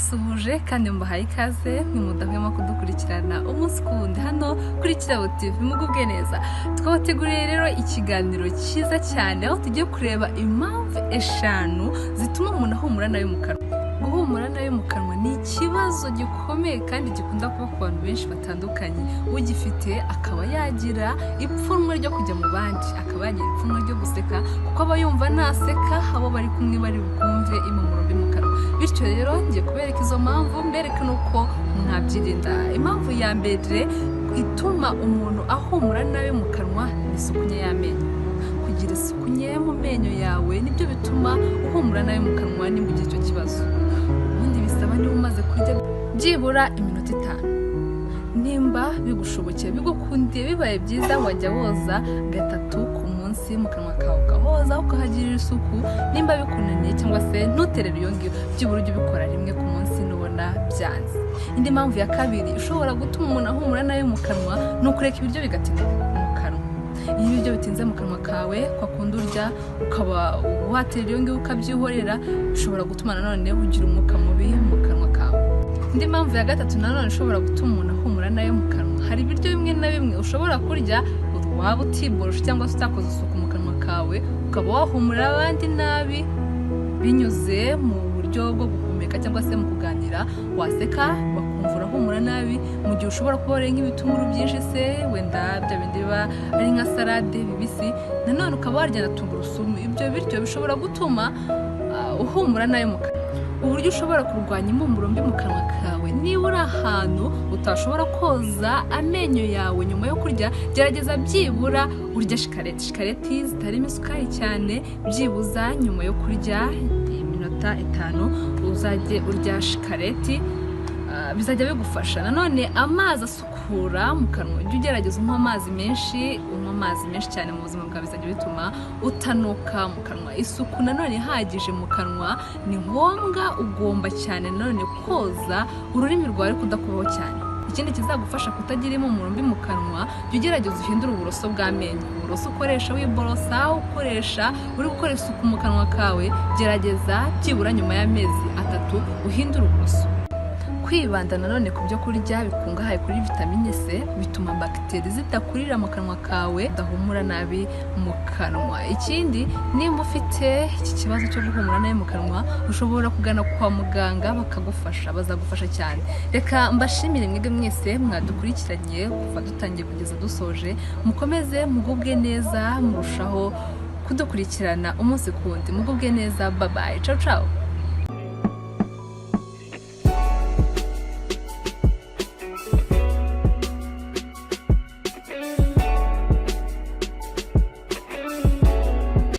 ndabasuhuje kandi mbahaye ikaze mudahwema kudukurikirana umunsi ku wundi hano kuri Kirabo TV mugubwe neza. Twabateguriye rero ikiganiro cyiza cyane aho tugiye kureba impamvu 5 zituma umuntu ahumura nayo mu kanwa. Guhumura nayo mu kanwa ni ikibazo gikomeye kandi gikunda kuba ku bantu benshi batandukanye. Ugifite akaba yagira ipfunwe ryo kujya mu bandi, akaba yagira ipfunwe ryo guseka kuko aba yumva naseka abo bari kumwe bari bukumve impumuro mbi mu kanwa. Bityo rero ngiye kubereka izo mpamvu, mbereke nuko mwabyirinda. Impamvu ya mbere ituma umuntu ahumura nabi mu kanwa ni isuku nke y'amenyo. Kugira isuku nke mu menyo yawe nibyo bituma uhumura nabi mu kanwa nimba ugira icyo kibazo. Ubundi bisaba niba umaze kurya byibura iminota 5. Nimba bigushobokeye bigukundiye bibaye byiza wajya woza 3 ku munsi mu kanwa kawe, ukahoza ukahagirira isuku. Nimba bikunaniye cyangwa se ntuterere iyo ngiyo, byibura ujye ubikora rimwe ku munsi nubona byanze. Indi mpamvu ya kabiri ishobora gutuma umuntu ahumura nabi mu kanwa ni ukureka ibiryo bigatinda mu kanwa. Iyo ibiryo bitinze mu kanwa kawe kwa kundi urya ukaba waterera iyo ngiyo ukabyihorera, bishobora gutuma nanone ugira umwuka mubi mu kanwa kawe. Indi mpamvu ya gatatu nanone ishobora gutuma umuntu ahumura nayo mu kanwa, hari ibiryo bimwe na bimwe ushobora kurya waba utiboroshe cyangwa se utakoze isuku mu kanwa kawe, ukaba wahumura abandi nabi binyuze mu buryo bwo guhumeka cyangwa se mu kuganira. Waseka bakumva urahumura nabi mu gihe ushobora kuba wariye nk'ibitunguru byinshi se wenda bya bindi biba ari nka salade bibisi, nanone ukaba warya na tungurusumu. Ibyo biryo bishobora gutuma uhumura nayo mu kanwa. Uburyo ushobora kurwanya impumuro mbi mu kanwa kawe: niba uri ahantu utashobora koza amenyo yawe nyuma yo kurya, gerageza byibura urya shikareti zitarimo isukari cyane. Byibuza nyuma yo kurya iminota 5 uzajye urya shikareti, bizajya bigufasha. Nanone amazi asukura mu kanwa, ujye ugerageza unywa amazi menshi, cyane mu buzima bwawe, bizajya bituma utanuka mu kanwa. Isuku nanone ihagije mu kanwa ni ngombwa, ugomba cyane nanone koza ururimi rwawe kudakubaho cyane. Ikindi kizagufasha kutagira impumuro mbi mu kanwa, jya ugerageza uhindure uburoso bw'amenyo. Uburoso ukoresha wiborosa, ukoresha uri gukora isuku mu kanwa kawe, gerageza byibura nyuma y'amezi 3 uhindure uburoso. Kwibanda nanone ku byo kurya bikungahaye kuri vitamine C bituma bagiteri zidakurira mu kanwa kawe, udahumura nabi mu kanwa. Ikindi, nimba ufite iki kibazo cyo guhumura nabi mu kanwa, ushobora kugana kwa muganga bakagufasha, bazagufasha cyane. Reka mbashimire mwebwe mwese mwadukurikiranye kuva dutangiye kugeza dusoje. Mukomeze mugubwe neza, murushaho kudukurikirana umunsi ku wundi. Mugubwe neza, bye bye, ciao ciao.